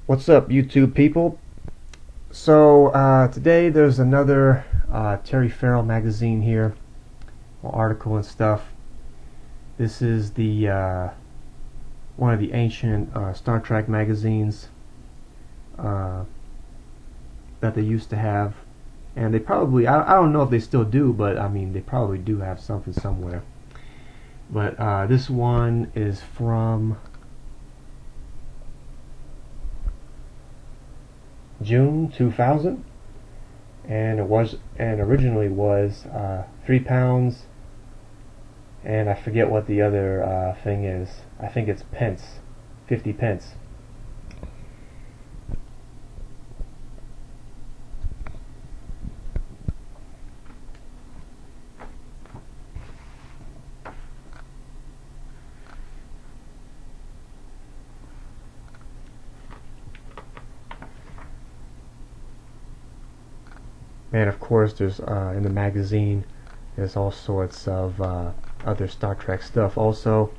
What's up, YouTube people? So today there's another Terry Farrell magazine here, article and stuff. This is the one of the ancient Star Trek magazines uh, that they used to have, and they probably I don't know if they still do, but I mean they probably do have something somewhere. But this one is from June 2000, and originally was £3, and I forget what the other thing is. I think it's pence, 50 pence. And of course, there's in the magazine, there's all sorts of other Star Trek stuff also.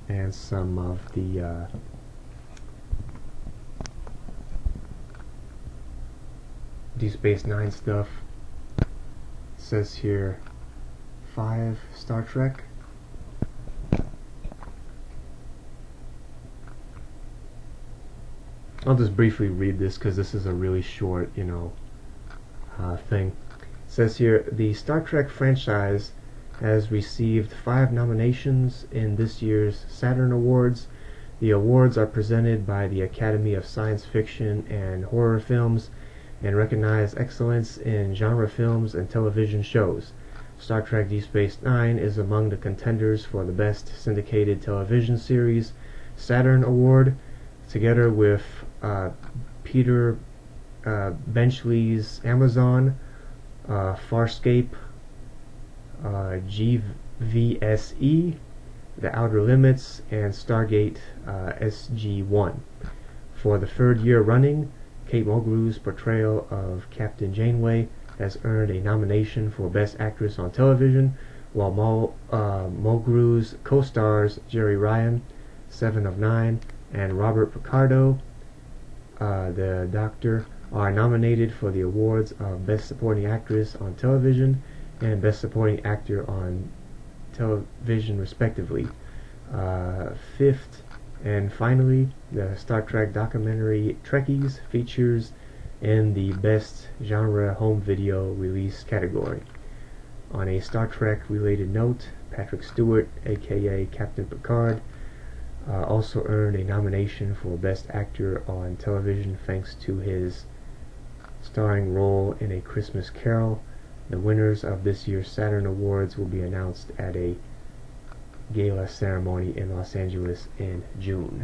And some of the Deep Space Nine stuff. It says here 5 Star Trek. I'll just briefly read this because this is a really short, thing. It says here, the Star Trek franchise has received 5 nominations in this year's Saturn Awards. The awards are presented by the Academy of Science Fiction and Horror Films and recognize excellence in genre films and television shows. Star Trek Deep Space Nine is among the contenders for the Best Syndicated Television Series Saturn Award, together with Peter Benchley's Amazon, Farscape, GVSE, The Outer Limits, and Stargate SG-1. For the 3rd year running, Kate Mulgrew's portrayal of Captain Janeway has earned a nomination for Best Actress on Television, while Mulgrew's co-stars Jerry Ryan, 7 of 9, and Robert Picardo, the Doctor, are nominated for the awards of Best Supporting Actress on Television and Best Supporting Actor on Television respectively. 5th and finally, the Star Trek documentary Trekkies features in the Best Genre Home Video Release category. On a Star Trek related note, Patrick Stewart, aka Captain Picard, also earned a nomination for Best Actor on Television thanks to his starring role in A Christmas Carol. The winners of this year's Saturn Awards will be announced at a gala ceremony in Los Angeles in June.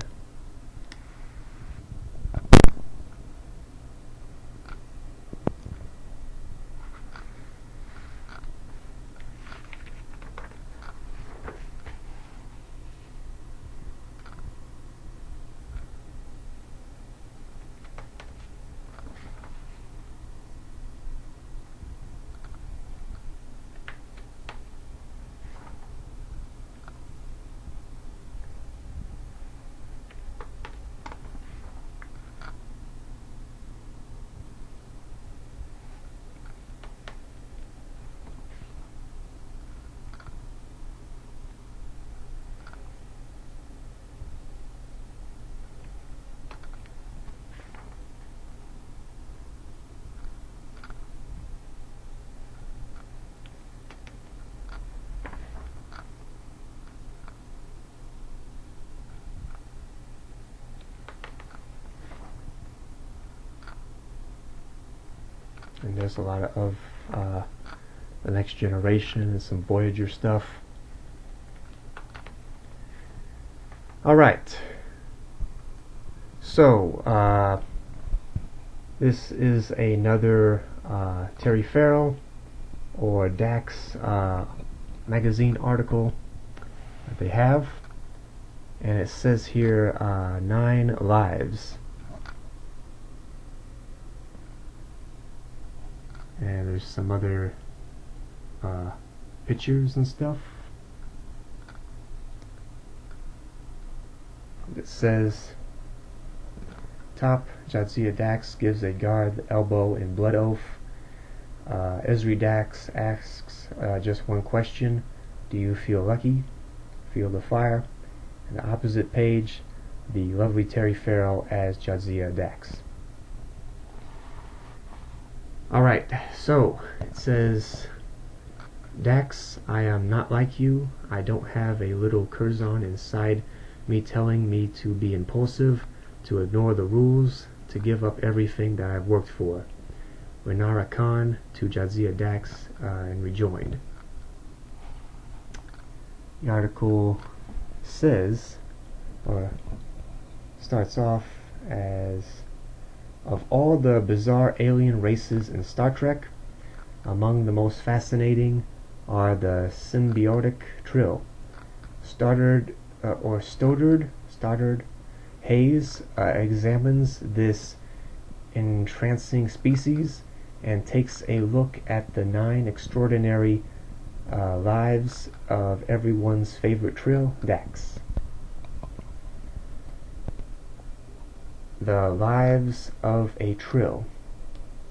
And there's a lot of the Next Generation and some Voyager stuff. Alright, so this is another Terry Farrell or Dax magazine article that they have. And it says here 9 lives. And there's some other pictures and stuff. It says top, Jadzia Dax gives a guard the elbow in blood oath. Esri Dax asks just one question: do you feel lucky? Feel the fire. And the opposite page, the lovely Terry Farrell as Jadzia Dax. Alright, so it says, Dax, I am not like you. I don't have a little Curzon inside me telling me to be impulsive, to ignore the rules, to give up everything that I've worked for. Renara Khan to Jadzia Dax and rejoined. The article says, or starts off as, of all the bizarre alien races in Star Trek, among the most fascinating are the symbiotic Trill. Stoddard Hayes examines this entrancing species and takes a look at the 9 extraordinary lives of everyone's favorite Trill, Dax. The lives of a Trill.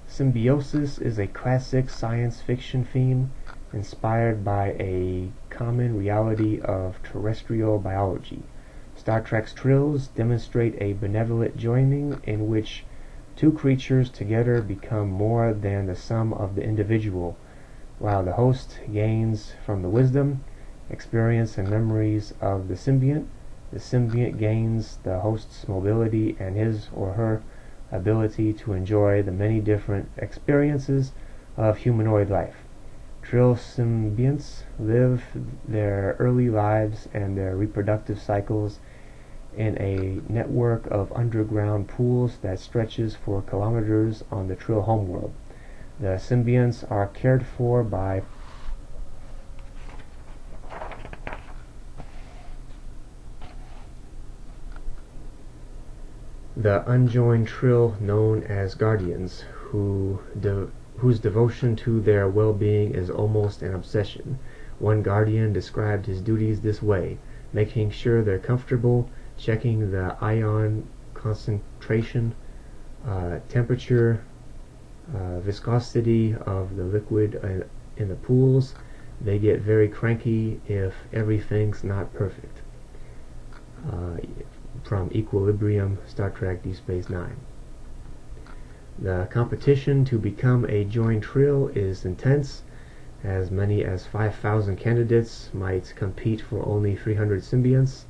Symbiosis is a classic science fiction theme inspired by a common reality of terrestrial biology. Star Trek's Trills demonstrate a benevolent joining in which 2 creatures together become more than the sum of the individual, while the host gains from the wisdom, experience, and memories of the symbiont. The symbiont gains the host's mobility and his or her ability to enjoy the many different experiences of humanoid life. Trill symbionts live their early lives and their reproductive cycles in a network of underground pools that stretches for kilometers on the Trill homeworld. The symbionts are cared for by the unjoined Trill known as guardians, whose devotion to their well-being is almost an obsession. One guardian described his duties this way: making sure they're comfortable, checking the ion concentration, temperature, viscosity of the liquid in the pools. They get very cranky if everything's not perfect. From Equilibrium, Star Trek Deep Space Nine. The competition to become a joined Trill is intense. As many as 5,000 candidates might compete for only 300 symbionts.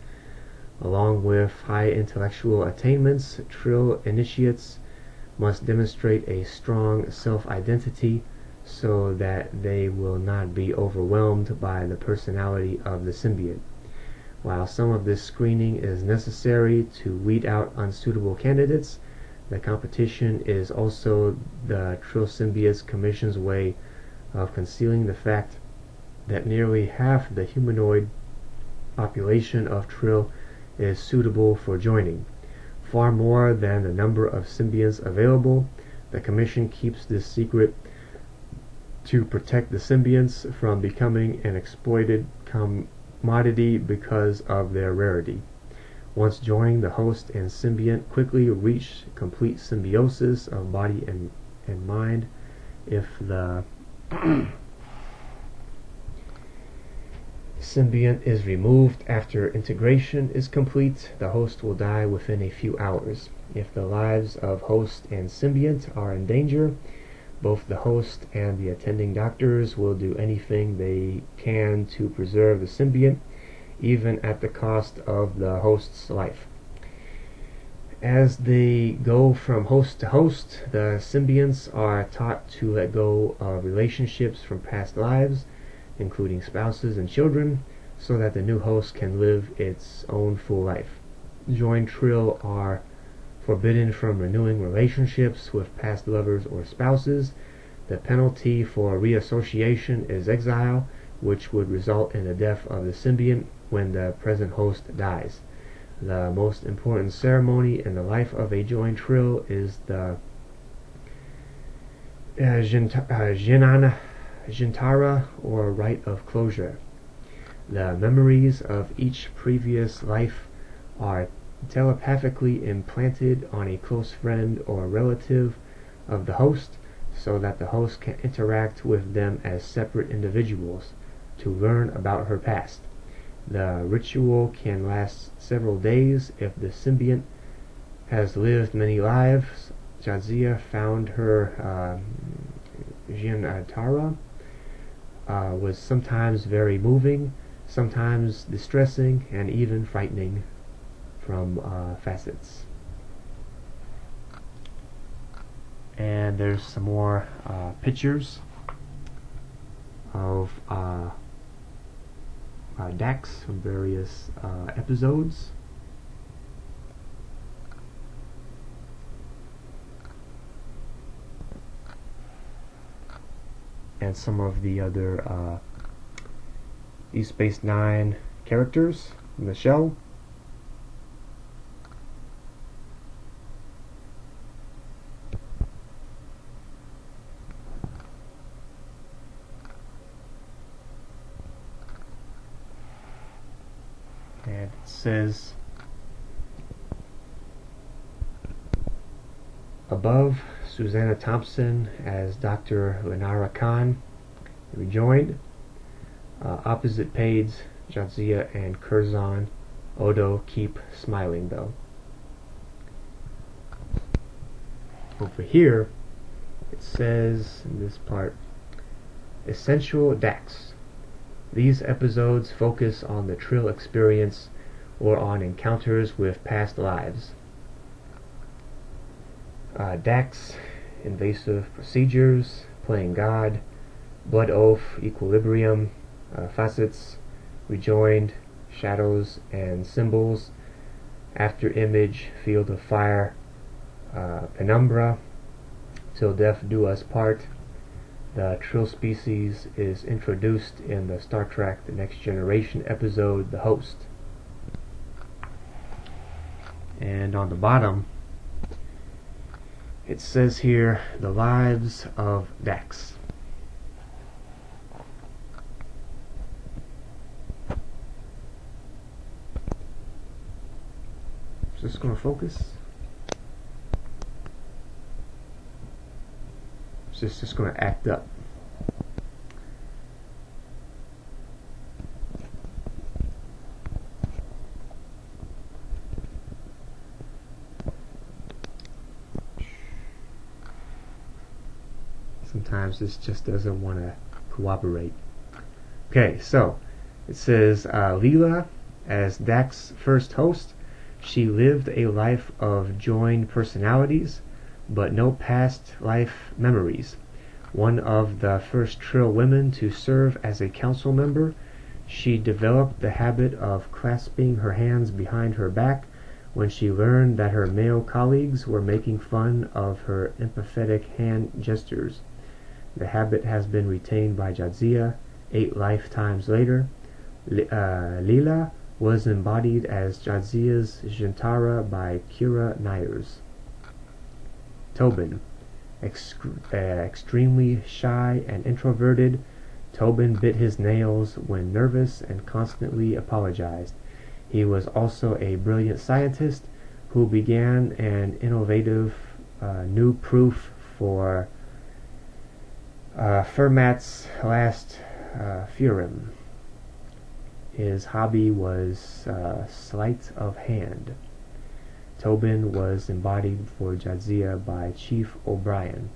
Along with high intellectual attainments, Trill initiates must demonstrate a strong self-identity so that they will not be overwhelmed by the personality of the symbiont. While some of this screening is necessary to weed out unsuitable candidates, the competition is also the Trill Symbiotes Commission's way of concealing the fact that nearly half the humanoid population of Trill is suitable for joining. Far more than the number of symbionts available, the Commission keeps this secret to protect the symbionts from becoming an exploited commodity because of their rarity. Once joined, the host and symbiont quickly reach complete symbiosis of body and mind. If the symbiont is removed after integration is complete, the host will die within a few hours. If the lives of host and symbiont are in danger, both the host and the attending doctors will do anything they can to preserve the symbiont, even at the cost of the host's life. As they go from host to host, the symbionts are taught to let go of relationships from past lives, including spouses and children, so that the new host can live its own full life. Joined Trill are forbidden from renewing relationships with past lovers or spouses. The penalty for reassociation is exile, which would result in the death of the symbiont when the present host dies. The most important ceremony in the life of a joined trill is the Jintara, or rite of closure. The memories of each previous life are telepathically implanted on a close friend or relative of the host, so that the host can interact with them as separate individuals to learn about her past. The ritual can last several days if the symbiont has lived many lives. Jadzia found her Jintara was sometimes very moving, sometimes distressing, and even frightening from facets. And there's some more pictures of Dax from various episodes. And some of the other Deep Space Nine characters in the show. And it says above, Susanna Thompson as Dr. Lenara Khan rejoined. Opposite page, Jadzia and Curzon. Odo keep smiling though. Over here, it says in this part, Essential Dax. These episodes focus on the Trill experience or on encounters with past lives. Dax, invasive procedures, playing God, blood oath, equilibrium, facets, rejoined, shadows and symbols, after image, field of fire, penumbra, till death do us part. The Trill species is introduced in the Star Trek The Next Generation episode, The Host. And on the bottom, it says here, the lives of Dax. Is this going to focus? Is this just going to act up? Sometimes this just doesn't want to cooperate. Okay, so it says Leela as Dax's first host. She lived a life of joined personalities, but no past life memories. One of the first Trill women to serve as a council member, she developed the habit of clasping her hands behind her back when she learned that her male colleagues were making fun of her empathetic hand gestures. The habit has been retained by Jadzia 8 lifetimes later. Leela was embodied as Jadzia's Jintara by Kira Nyers. Tobin, extremely shy and introverted, Tobin bit his nails when nervous and constantly apologized. He was also a brilliant scientist who began an innovative new proof for Fermat's last theorem. His hobby was sleight of hand. Tobin was embodied for Jadzia by Chief O'Brien.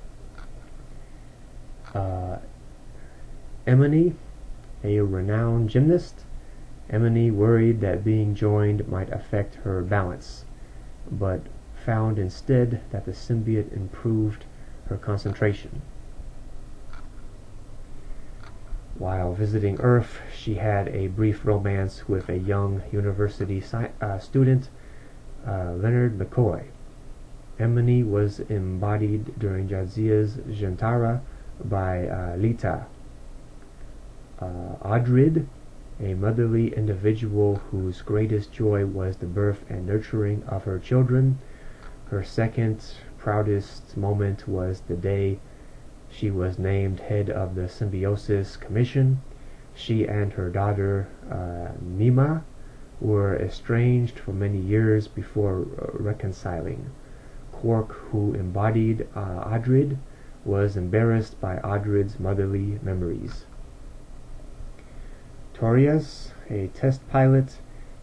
Emily, a renowned gymnast. Emily worried that being joined might affect her balance, but found instead that the symbiote improved her concentration. While visiting Earth, she had a brief romance with a young university student, Leonard McCoy. Emily was embodied during Jadzia's Jintara by Lita. Audrid, a motherly individual whose greatest joy was the birth and nurturing of her children. Her second proudest moment was the day she was named head of the Symbiosis Commission. She and her daughter, Mima, were estranged for many years before reconciling. Quark, who embodied Adrid, was embarrassed by Adrid's motherly memories. Torius, a test pilot,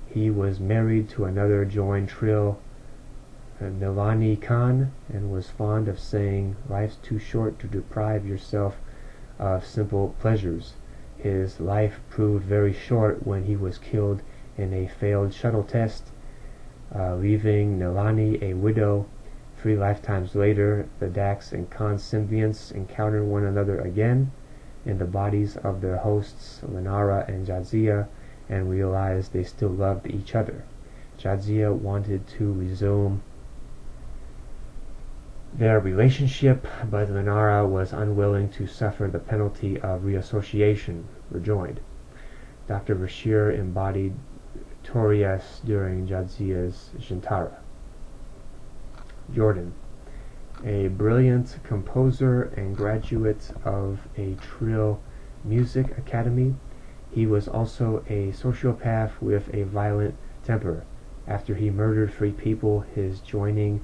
he was married to another joined Trill, Nilani Khan, and was fond of saying, "Life's too short to deprive yourself of simple pleasures." His life proved very short when he was killed in a failed shuttle test, leaving Nilani a widow. 3 lifetimes later, the Dax and Khan symbionts encounter one another again in the bodies of their hosts Lenara and Jadzia, and realized they still loved each other. Jadzia wanted to resume their relationship, but Lenara was unwilling to suffer the penalty of reassociation, rejoined. Dr. Bashir embodied Torias during Jadzia's Shintara. Jordan, a brilliant composer and graduate of a Trill Music Academy, he was also a sociopath with a violent temper. After he murdered 3 people, his joining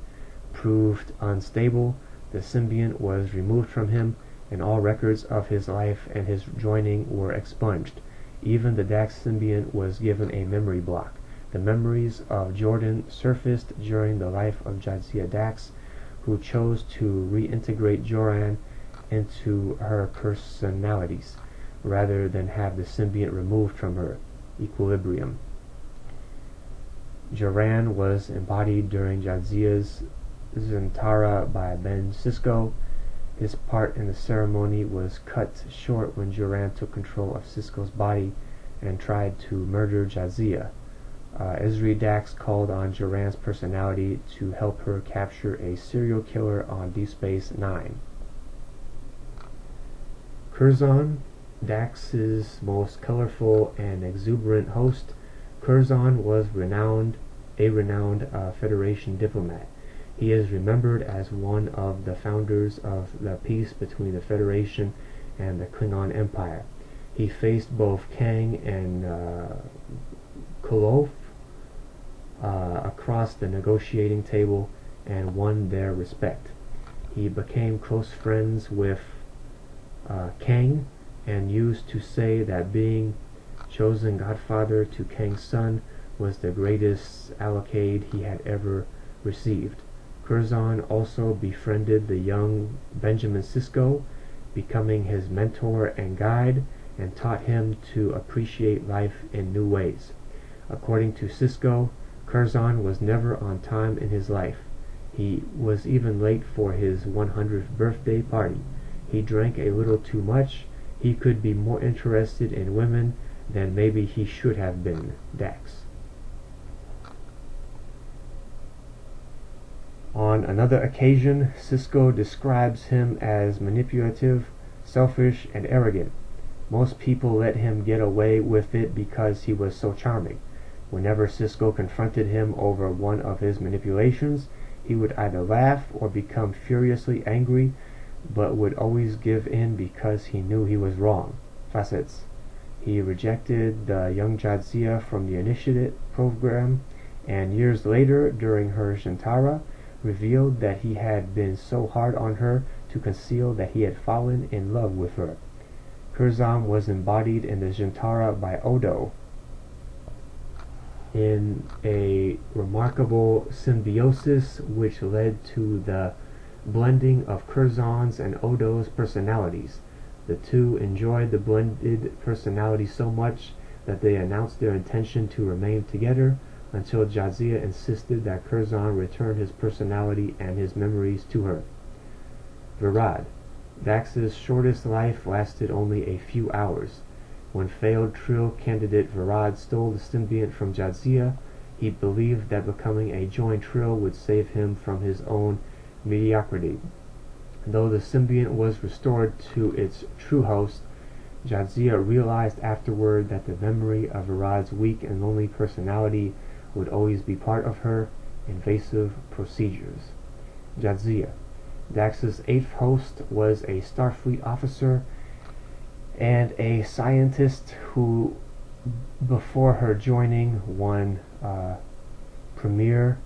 proved unstable. The symbiont was removed from him, and all records of his life and his joining were expunged. Even the Dax symbiont was given a memory block. The memories of Jordan surfaced during the life of Jadzia Dax, who chose to reintegrate Joran into her personalities, rather than have the symbiont removed from her. Equilibrium. Joran was embodied during Jadzia's Zentara by Ben Sisko. His part in the ceremony was cut short when Joran took control of Sisko's body and tried to murder Jadzia. Ezri Dax called on Joran's personality to help her capture a serial killer on Deep Space Nine. Curzon, Dax's most colorful and exuberant host, Curzon was a renowned Federation diplomat. He is remembered as one of the founders of the peace between the Federation and the Klingon Empire. He faced both Kang and Koloth across the negotiating table and won their respect. He became close friends with Kang and used to say that being chosen godfather to Kang's son was the greatest accolade he had ever received. Curzon also befriended the young Benjamin Sisko, becoming his mentor and guide, and taught him to appreciate life in new ways. According to Sisko, Curzon was never on time in his life. He was even late for his 100th birthday party. He drank a little too much. He could be more interested in women than maybe he should have been. Dax. On another occasion, Sisko describes him as manipulative, selfish, and arrogant. Most people let him get away with it because he was so charming. Whenever Sisko confronted him over one of his manipulations, he would either laugh or become furiously angry, but would always give in because he knew he was wrong. Facets. He rejected the young Jadzia from the Initiate program, and years later, during her Shintara, revealed that he had been so hard on her to conceal that he had fallen in love with her. Curzon was embodied in the Shintara by Odo, in a remarkable symbiosis which led to the blending of Curzon's and Odo's personalities. The two enjoyed the blended personality so much that they announced their intention to remain together until Jadzia insisted that Curzon return his personality and his memories to her. Virad. Dax's shortest life lasted only a few hours. When failed Trill candidate Virad stole the symbiont from Jadzia, he believed that becoming a joined Trill would save him from his own mediocrity. Though the symbiont was restored to its true host, Jadzia realized afterward that the memory of Arad's weak and lonely personality would always be part of her invasive procedures. Jadzia, Dax's eighth host, was a Starfleet officer and a scientist who, before her joining, won premier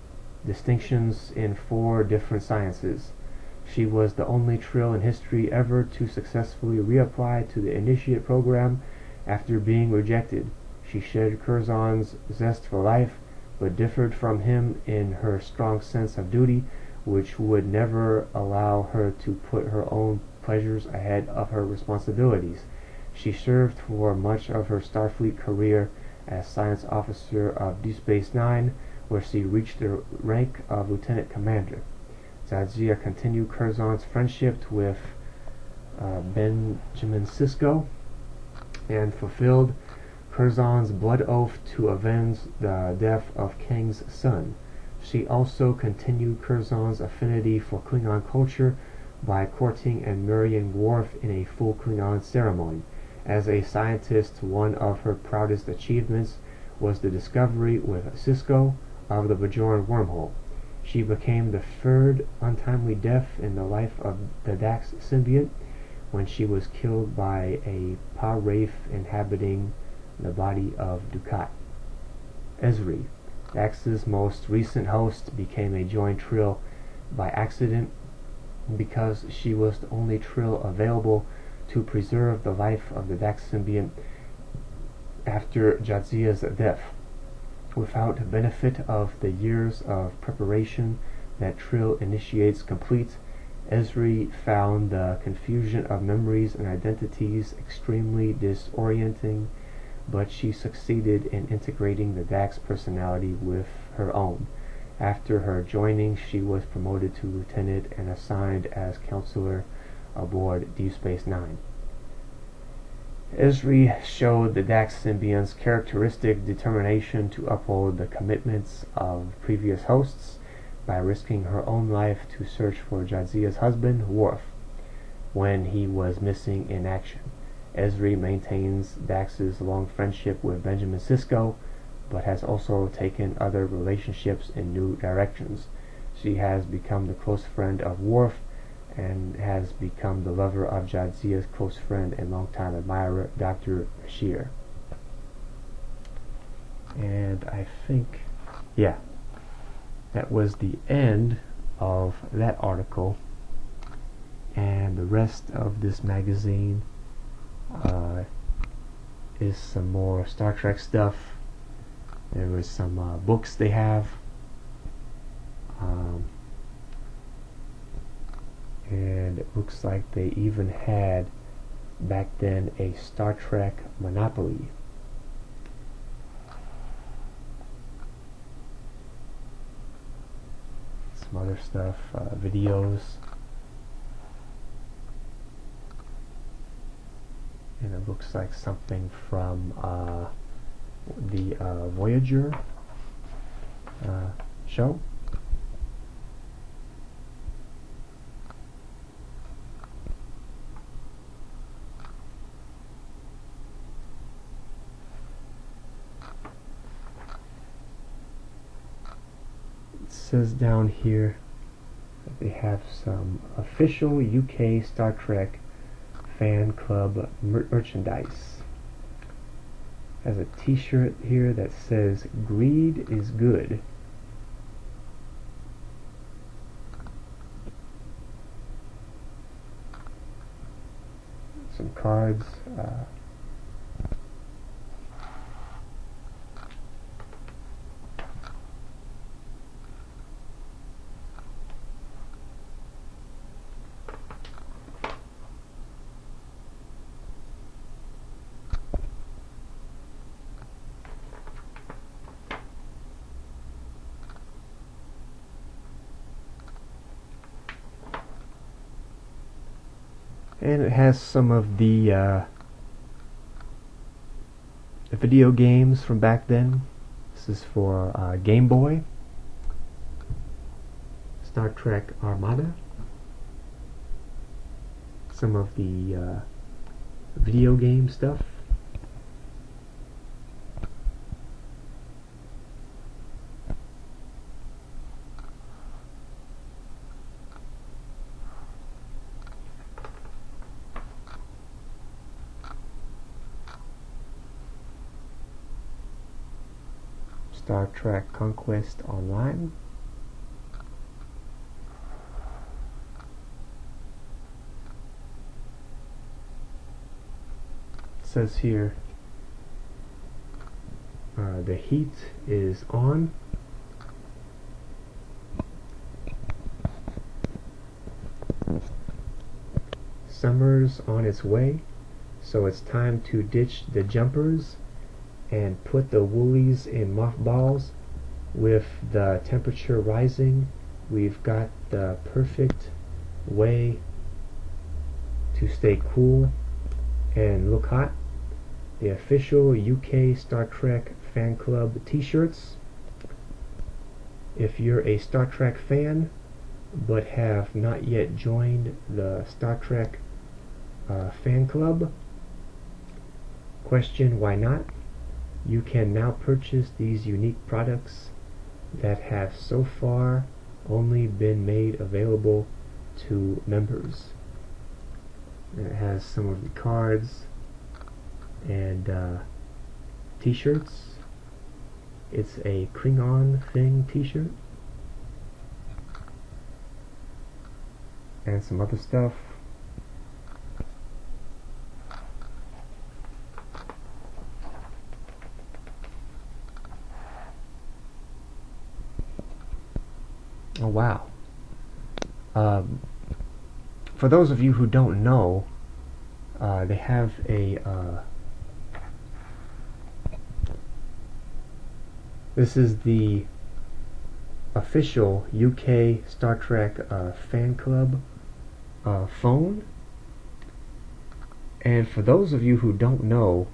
distinctions in 4 different sciences. She was the only Trill in history ever to successfully reapply to the Initiate program after being rejected. She shared Curzon's zest for life, but differed from him in her strong sense of duty, which would never allow her to put her own pleasures ahead of her responsibilities. She served for much of her Starfleet career as science officer of Deep Space Nine, where she reached the rank of lieutenant commander. Jadzia continued Curzon's friendship with Benjamin Sisko and fulfilled Curzon's blood oath to avenge the death of Kang's son. She also continued Curzon's affinity for Klingon culture by courting and marrying Worf in a full Klingon ceremony. As a scientist, one of her proudest achievements was the discovery with Sisko of the Bajoran wormhole. She became the 3rd untimely death in the life of the Dax symbiote when she was killed by a Pa-Wraith inhabiting the body of Dukat. Ezri, Dax's most recent host, became a joint Trill by accident because she was the only Trill available to preserve the life of the Dax symbiont after Jadzia's death. Without benefit of the years of preparation that Trill initiates complete, Ezri found the confusion of memories and identities extremely disorienting, but she succeeded in integrating the Dax personality with her own. After her joining, she was promoted to lieutenant and assigned as counselor aboard Deep Space Nine. Ezri showed the Dax symbiont's characteristic determination to uphold the commitments of previous hosts by risking her own life to search for Jadzia's husband, Worf, when he was missing in action. Ezri maintains Dax's long friendship with Benjamin Sisko, but has also taken other relationships in new directions. She has become the close friend of Worf and has become the lover of Jadzia's close friend and longtime admirer, Dr. Bashir. And I think, yeah, that was the end of that article. And the rest of this magazine is some more Star Trek stuff. There was some books they have. And it looks like they even had back then a Star Trek Monopoly. Some other stuff, videos. And it looks like something from the Voyager show. It says down here that they have some official UK Star Trek fan club merchandise. Has a t-shirt here that says "Greed is good." Some cards. And it has some of the video games from back then. This is for Game Boy. Star Trek Armada. Some of the video game stuff. Star Trek Conquest Online. It says here the heat is on. Summer's on its way, so it's time to ditch the jumpers and put the woolies in mothballs. With the temperature rising, we've got the perfect way to stay cool and look hot. The official UK Star Trek fan club t-shirts. If you're a Star Trek fan but have not yet joined the Star Trek fan club, question why not? You can now purchase these unique products that have so far only been made available to members. And it has some of the cards and t-shirts. It's a Klingon thing t-shirt and some other stuff. Oh wow. For those of you who don't know, they have a this is the official UK Star Trek fan club phone. And for those of you who don't know,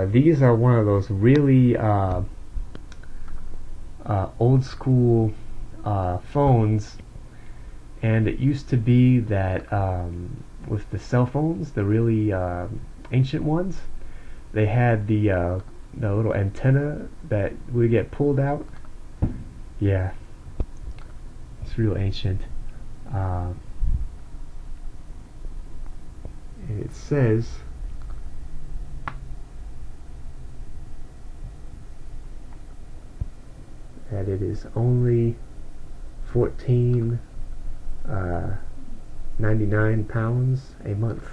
these are one of those really old school phones, and it used to be that with the cell phones, the really ancient ones, they had the little antenna that would get pulled out. Yeah, it's real ancient. And it says that it is only 14.99 pounds a month.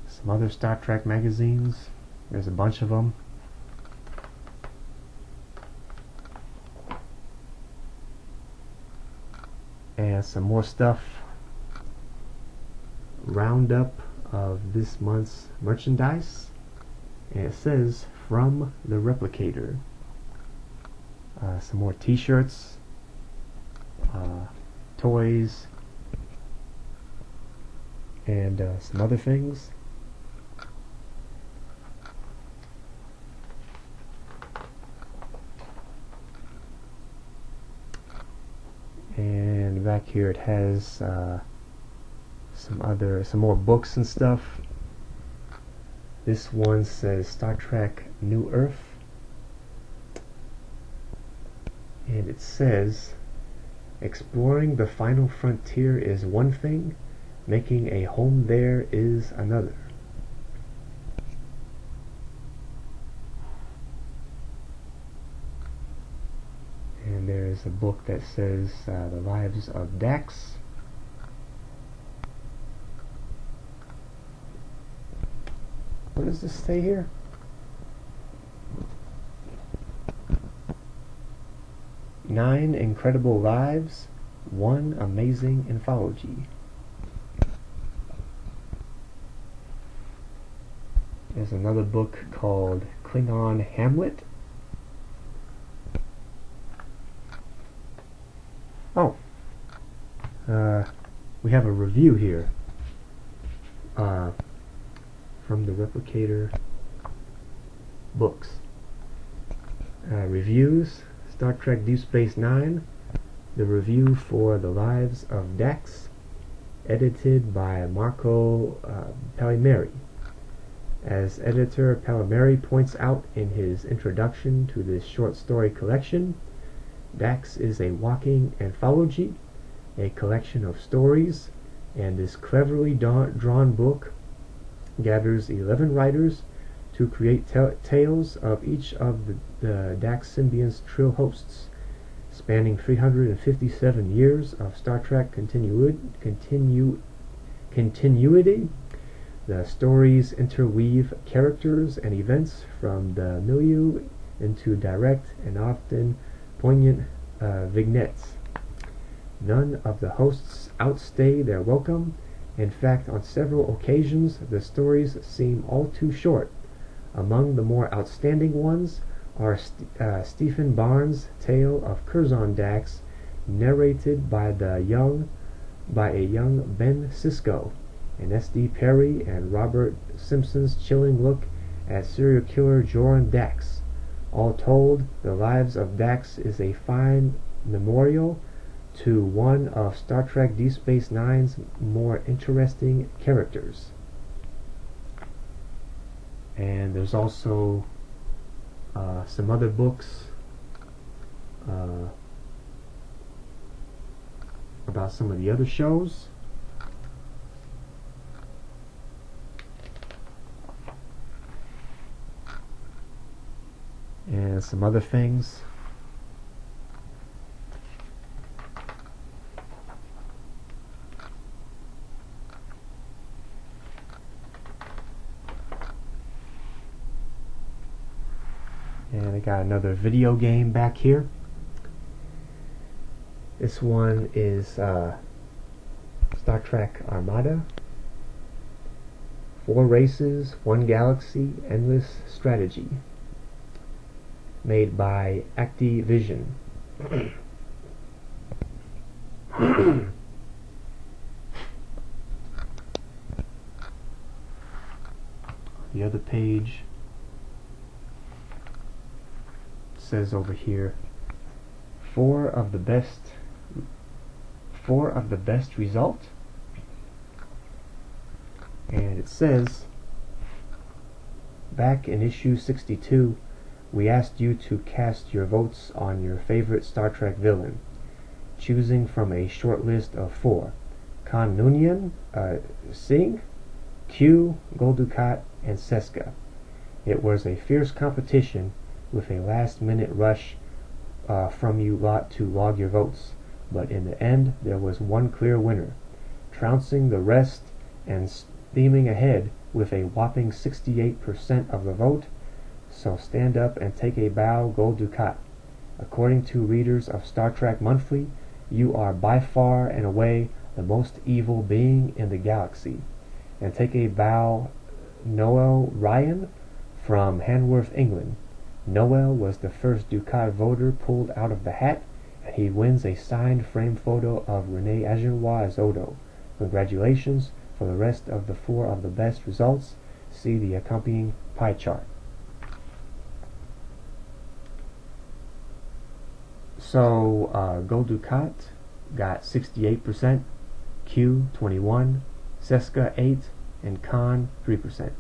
Some other Star Trek magazines. There's a bunch of them. And some more stuff. Roundup of this month's merchandise. And it says from the Replicator. Some more t-shirts, toys, and some other things. And back here it has some more books and stuff. This one says Star Trek New Earth, and it says exploring the final frontier is one thing, making a home there is another. And there's a book that says The Lives of Dax. What does this say here? Nine incredible lives, one amazing anthology. There's another book called Klingon Hamlet. we have a review here from the Replicator books. Reviews: Star Trek Deep Space Nine, the review for The Lives of Dax, edited by Marco Palmieri. As editor, Palmieri points out in his introduction to this short story collection, Dax is a walking anthology, a collection of stories, and this cleverly drawn book gathers 11 writers to create tales of each of the Dax symbionts' trill hosts, spanning 357 years of Star Trek continuity. The stories interweave characters and events from the milieu into direct and often poignant vignettes. None of the hosts outstay their welcome. In fact, on several occasions, the stories seem all too short. Among the more outstanding ones are Stephen Barnes' tale of Curzon Dax, narrated by a young Ben Sisko, and S.D. Perry and Robert Simpson's chilling look at serial killer Joran Dax. All told, The Lives of Dax is a fine memorial to one of Star Trek Deep Space Nine's more interesting characters. And there's also some other books about some of the other shows. And some other things. And I got another video game back here. This one is Star Trek Armada. 4 races, 1 galaxy, endless strategy. Made by Activision. The other page says over here, four of the best result, and it says, back in issue 62, we asked you to cast your votes on your favorite Star Trek villain, choosing from a short list of 4: Khan Noonien, Singh, Q, Gul Dukat, and Seska. It was a fierce competition, with a last-minute rush from you lot to log your votes, but in the end there was one clear winner, trouncing the rest and steaming ahead with a whopping 68% of the vote. So stand up and take a bow, Gul Dukat. According to readers of Star Trek Monthly, you are by far and away the most evil being in the galaxy. And take a bow, Noel Ryan from Hanworth, England. Noel was the first Dukat voter pulled out of the hat, and he wins a signed frame photo of Rene Agerois as Odo. Congratulations. For the rest of the 4 of the best results, see the accompanying pie chart. So Gul Dukat got 68%, Q 21%, Seska 8%, and Khan 3%.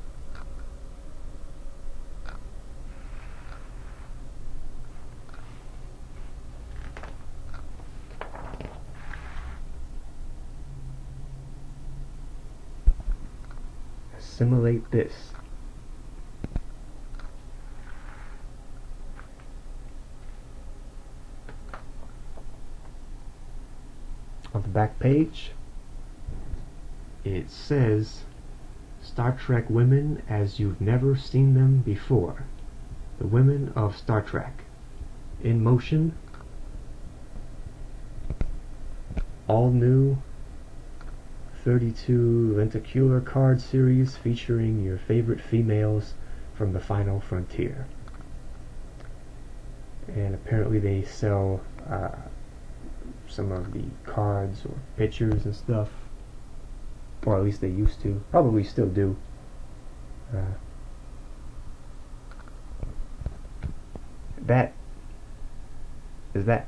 Assimilate this. On the back page, it says, Star Trek women as you've never seen them before. The women of Star Trek. In motion. All new 32 lenticular card series featuring your favorite females from the final frontier. And apparently they sell some of the cards or pictures and stuff or at least they used to. Probably still do. That is that